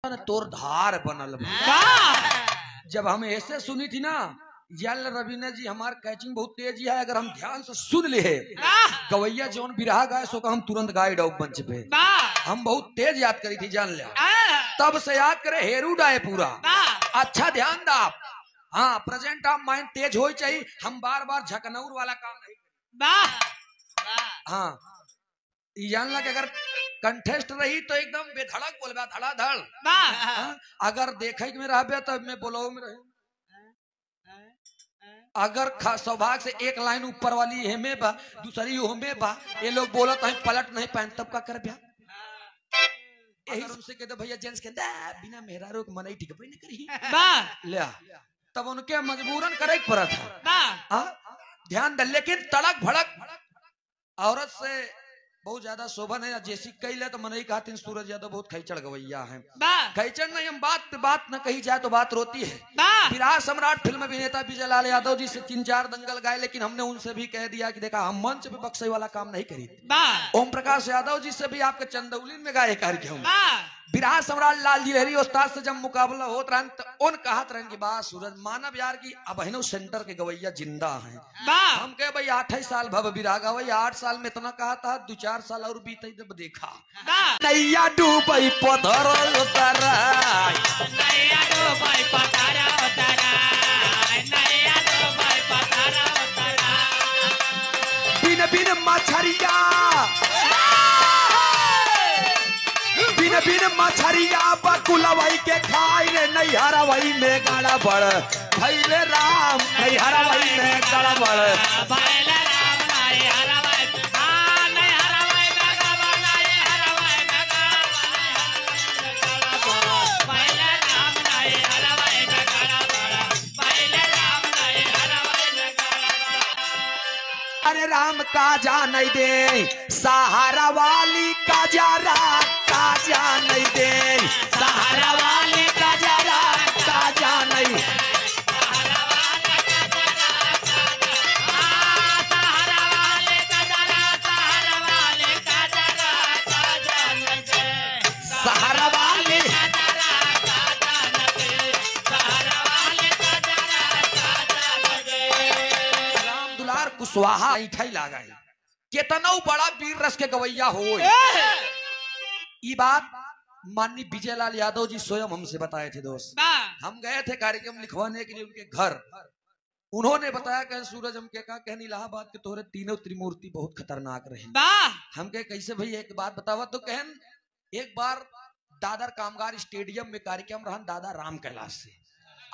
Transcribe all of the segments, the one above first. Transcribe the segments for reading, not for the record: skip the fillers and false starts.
तोर धार बनल जब हम ऐसे सुनी थी ना जल रवीना जी हमार कैचिंग बहुत तेज है। अगर हम ध्यान से सुन ले गवैया जौन बिरहा गाय सो का हम तुरंत गाय डाउ मंच पे हम बहुत तेज याद करी थी जान ले तब से याद करे हेरू डाए पूरा अच्छा ध्यान दा। हाँ प्रेजेंट ऑफ माइंड तेज हो चाहिए। हम बार बार झकनौर वाला काम नहीं। हाँ जान ला कि अगर कंटेस्ट रही तो एकदम बेधड़क बोलबा धड़ाधड़। अगर देखे में रह तो मैं बोलो में रहे। अगर सौभाग्य से एक लाइन ऊपर वाली हेमे बा दूसरी होमे बा ये लोग बोलत है पलट नहीं पाए तब का कर ब्या यही उनसे कहते भैया जेंट्स कहते बिना मेहरा रोक मनई ठीक नहीं करी ले तब उनके मजबूरन करे पड़ा था। ध्यान दे लेकिन तड़क भड़क औरत से बहुत ज्यादा शोभन है। जैसी कही ले तो मनई कहते सूरज यादव बहुत खैचड़ गवैया है। खैचड़ नहीं हम बात पे बात न कही जाए तो बात रोती है। विराट सम्राट फिल्म अभिनेता विजय लाल यादव जी से 3-4 दंगल गाए लेकिन हमने उनसे भी कह दिया कि देखा हम मंच पे बक्सई वाला काम नहीं करी। ओम प्रकाश यादव जी से भी आपके चंदौली में गाए कार्यक्रम विराट सम्राट लाल जी हरी उस्ताद से जब मुकाबला होत रहा तो उन कहत रहे की बात सूरज मानव यार की अभिनव सेंटर के गवैया जिंदा हैं। हम कहे भाई 28 साल भव बिरा गवई 8 साल में इतना कहा था 2-4 साल और बीते जब देखा नैया डूबई पधर उतरा नैया डूबई पधर उतरा नैया डूबई पधर उतरा बिन बिन मछरिया बिन बिन मछरिया बकुलवई के खाई रे नैहरा वही में गाड़ा बड़ भैले राम नैहरा वही में गाड़ा बड़ भैले राम नैहरा वही हां नैहरा वही में गाड़ा नैहरा वही में गाड़ा भैले राम नैहरा वही में गाड़ा भैले राम नैहरा वही में गाड़ा। अरे राम का जान दे सहारा वाली का जरा का जान दे सहारा वाले का जरा का जान सहारा वाले का जरा सहारा वाले का जरा सहारा वाले का जरा का जान दे सहारा वाले का जरा का जान दे सहारा वाले का जरा का जान दे। राम दुलार कुशवाहा ऐठै लागई केतनौ बड़ा वीर रस के गवैया हो। ये बात माननीय विजय लाल यादव जी स्वयं हमसे बताए थे दोस्त। हम गए थे कार्यक्रम लिखवाने के लिए उनके घर। उन्होंने बताया कि सूरज हम कहा कहनी इलाहाबाद के तोहरे तीनों त्रिमूर्ति बहुत खतरनाक रहे। हम कहे कैसे भैया एक बात बतावा तो कहन एक बार दादर कामगार स्टेडियम में कार्यक्रम रहा दादा राम कैलाश से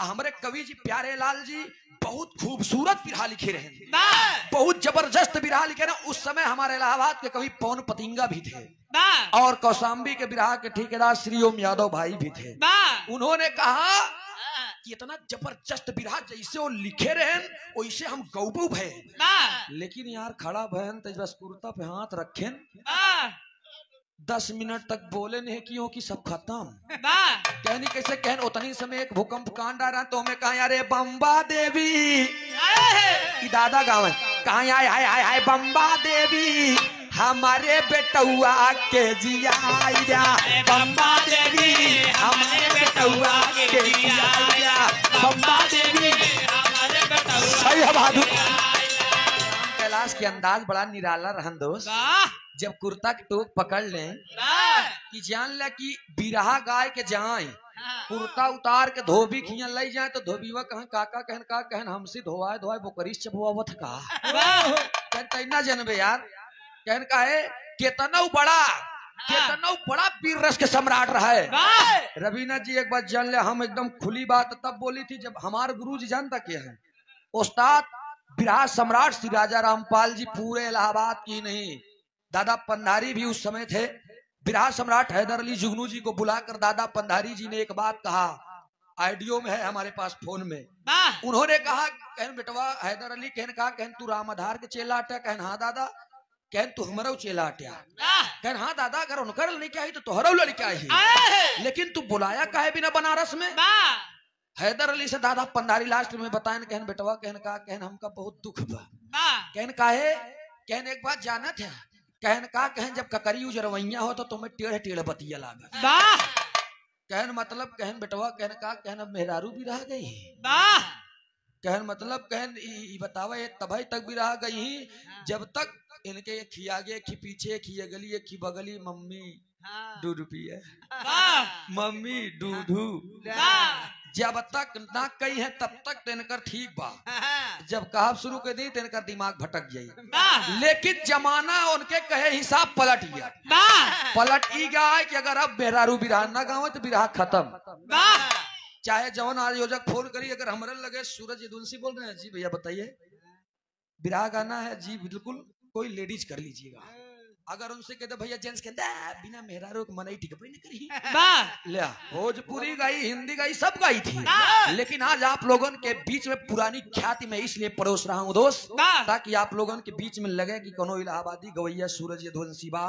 हमारे कवि जी प्यारे लाल जी बहुत खूबसूरत बिरहा लिखे रहे बहुत जबरदस्त बिरहा लिखे रहे। उस समय हमारे इलाहाबाद के कवि पवन पतिंगा भी थे और कौशाम्बी के बिरहा के ठेकेदार श्री ओम यादव भाई भी थे। उन्होंने कहा कि इतना जबरदस्त बिरहा जैसे वो लिखे रहे वैसे हम गौबू भय लेकिन यार खड़ा बहन तो बस कुर्ता पे हाथ रखे 10 मिनट तक बोले नहीं क्यों कि सब खत्म। कहनी कैसे कहन उतनी समय एक भूकंप कांड आ रहा तो हमें कहा यार बम्बा देवी दादा गाँव कहा आए हाय हाय हाय बम्बा देवी हमारे बेटुआ के जिया बम्बा देवी हमारे बेटुआ के जिया बम्बा देवी हमारे बेटुआ सही है बहादुर। कैलाश के अंदाज बड़ा निराला रहन दोस्त। जब कुर्ता के टोक पकड़ ले कि जान ले कि बिरहा गाय के जाए कुर्ता उतार के धोबी खिया ले जाए तो धोबीवा कहन काका कहन का कहन हमसे धोवाए धोवाए बोकरीस चबुआवत का कहन तैना जनबे यार कहन का है केतनौ बड़ा वीर रस के सम्राट रहा है। रवीना जी एक बात जान ले हम एकदम खुली बात तब बोली थी जब हमारे गुरु जी जानता क्या है उस्ताद बिरहा सम्राट श्री राजा रामपाल जी पूरे इलाहाबाद की नहीं दादा पंधारी भी उस समय थे। बिरहा सम्राट हैदर अली जुगनू जी को बुलाकर दादा पंधारी जी ने एक बात कहा आइडियो में है हमारे पास फोन में। उन्होंने कहा कहन बेटवा हैदर अली कहन कहा कहन तू राम आधार के चेला अट्या कहन हाँ दादा कहन तू हमारा चेला अट्या कहन हाँ दादा अगर उनकर लड़की आई तो तोहरा लड़की आई लेकिन तू बुलाया काहे बिना बनारस में। हैदर अली से दादा पंधारी लास्ट में बताए कहन बेटवा कहन कहा कहन हमका बहुत दुख बा कहन काहे कहन एक बात जाना था कहन का कहन जब ककरी उजरवैया हो तो तुम्हें टेढ़ टेढ़ बतिया लागा कहन मतलब कहन बेटवा कहन का कहन अब मेहरारू भी रह गई वाह कहन मतलब कहन बतावा ये तभी तक भी रह गई जब तक इनके एक खी आगे खी पीछे खी अगली एक खी बगली मम्मी दूध पिए वाह मम्मी दूधू वाह जब तक ना कही है तब तक तो इनकर ठीक बा जब कहा शुरू कर दी तो इनका दिमाग भटक जाये लेकिन जमाना उनके कहे हिसाब पलट गया पलट ही गया है कि अगर अब बेरारू बिरहा ना गाँव तो बिरहा खत्म चाहे जवन आयोजक फोन करी अगर हमारे लगे सूरज यदुवंशी बोल रहे हैं जी भैया बताइए बिरहा गाना है जी बिल्कुल कोई लेडीज कर लीजिएगा अगर उनसे कहते भैया जेंट्स कहते बिना मेहरारू के मन ही ठीक नहीं करी ले भोजपुरी गाई हिंदी गाई सब गाई थी लेकिन आज आप लोगों के बीच में पुरानी ख्याति में इसलिए परोस रहा हूँ दोस्त ताकि आप लोगों के बीच में लगे कि कोनो इलाहाबादी गवैया सूरज यदुवंशी बा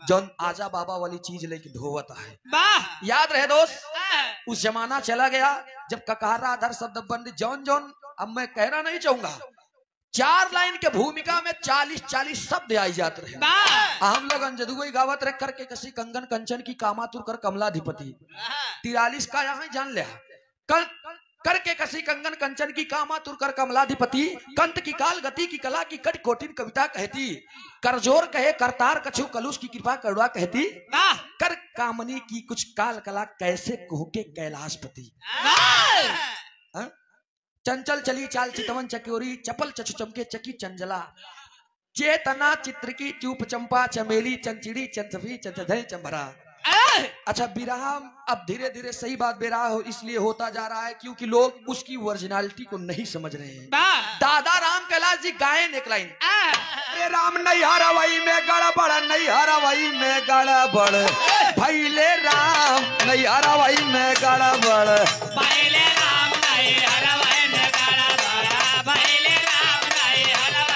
जौन आजा बाबा वाली चीज लेके धोवत है याद रहे दोस्त उस जमाना चला गया जब ककारा आधार शब्द बंदी जौन जौन अब मैं कहना नहीं चाहूंगा 4 लाइन के भूमिका में 40-40 शब्द आई जाते रहे हम लोग अंजदुई गावत रख करके कसी कंगन कंचन की कामातुर कर कमलाधिपति 43 का यहाँ जान लिया करके कसी कंगन कंचन की कामातुर कर कमलाधिपति कंत की काल गति की कला की कट कोटिन कविता कहती करजोर कहे करतार कछु कलुष की कृपा करुणा कहती कर कामनी की कुछ काल कला कैसे कुहके कैलाशपति चंचल चली चाल चितवन चकोरी चपल चछु चमके चकी चंजला चेतना चित्र की चूप चंपा चमेली चंचिड़ी चंचफी चंचधय चंबरा अच्छा बिरहा अब धीरे धीरे सही बात बिरहा हो इसलिए होता जा रहा है क्योंकि लोग उसकी ओरिजिनलिटी को नहीं समझ रहे हैं दादा राम कैलाश जी गायन एक लाइन राम नहीं हरा वही में गड़बड़ नहीं हरा वही में गड़बड़ भैले राम नहीं हरा वही में गड़बड़ भैले राम नहीं हरा वही में गड़बड़ भैले राम नहीं हरा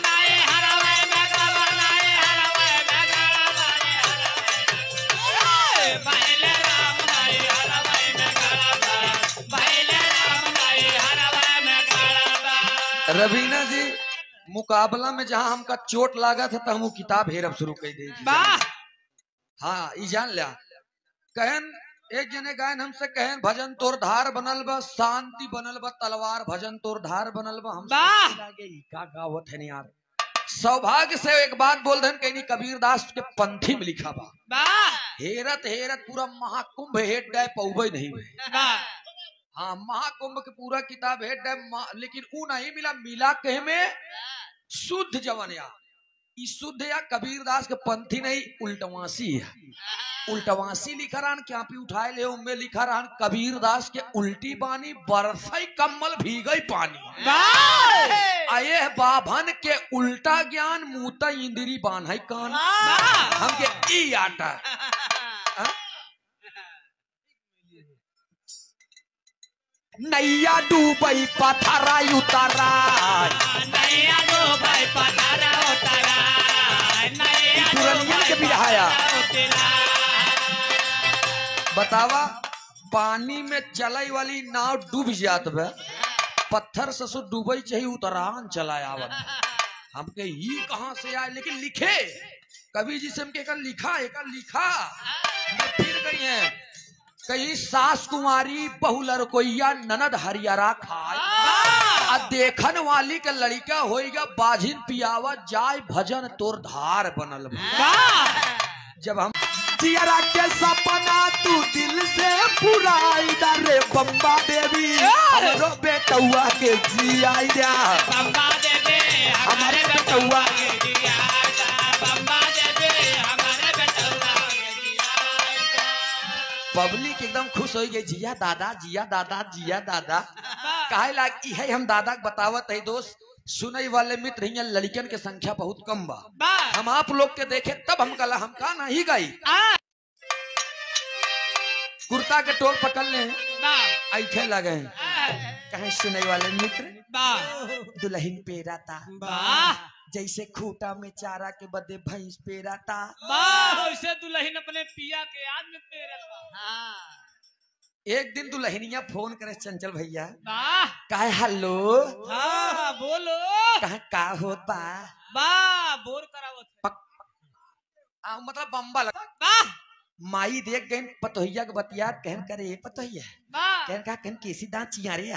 नहीं हरा वही में गड़बड़ नहीं हरा वही में गड़बड़ भैले राम नहीं हरा वही में गड़बड़ भैले राम नहीं हरा वही में गड़बड़ रवीना जी मुकाबला में जहां हमका चोट लागा था तो हम वो किताब हेरब शुरू कर दे हाँ ई जान लिया कहन एक जने गायन हमसे कहन भजन तोर धार बनल बा शांति बनल बा तलवार भजन तोर धार बनल बा हमसे लागे ई का गावत है यार सौभाग्य से एक बात बोल देन कहीं कबीरदास के पंथी में लिखा बा हेरत हेरत पूरा महाकुंभ हेट गए पौबे नहीं हुए हाँ महाकुंभ के पूरा किताब हेट गए लेकिन वो नहीं मिला मिला कहे में शुद्ध जवन या शुद्ध या कबीरदास के पंथी नहीं उल्टवासी है उल्टवासी लिखा रहन क्या पी उठाए ले उनमें लिखा रहन कबीरदास के उल्टी बानी बरसई कम्मल भीगई पानी आये बाभन के उल्टा ज्ञान मुता इंदिरी बान है कान हमके ई आटा नैया डूबई पथरा उतरा नैया डूबई पथरा उतरा पुरनिया के बिरहाया बतावा पानी में चलाई वाली नाव डूब जात बे पत्थर से सो डूबई चाहिए उतरान चलाया आवत हमके ही कहां से आए लेकिन लिखे कवि जी से हमके एक लिखा फिर गई है कहीं सास कुमारी बहु लड़कोइया ननद हरियारा खाए देखन वाली के लड़का होइगा बाझिन पियावा जाय भजन तोर धार बनल जब हम जियरा के सपना तू दिल से पुराई रे बम्बा देवी हमरो बेटुआ के जियाई जा बम्बा देवी हमारे बेटुआ के जिया बम्बा देवी हमारे बेटुआ के जिया पब्लिक एकदम खुश हो गई जिया दादा जिया दादा काहे लागी है हम दादा के बतावत है दोस्त सुनई वाले मित्र हियां लड़कियन के संख्या बहुत कम बा हम आप लोग के देखे तब हम कला हम का नहीं गाई कुर्ता के टोल पकड़ ले ऐठे लगे कहे सुनई वाले मित्र दुल्हन पेरा था जैसे खूटा में चारा के बदे भैंस पेरा था वैसे दुल्हन अपने पिया के याद में पेरा एक दिन दुल्हनिया फोन करे चंचल भैया काहे हेलो बोलो कहा का होत बा बोर करावत मतलब बम्बा लगा माई देख गई पतोहिया के बतिया कहन करे पतोहिया कहन कहा कहन कैसी दांत चियारे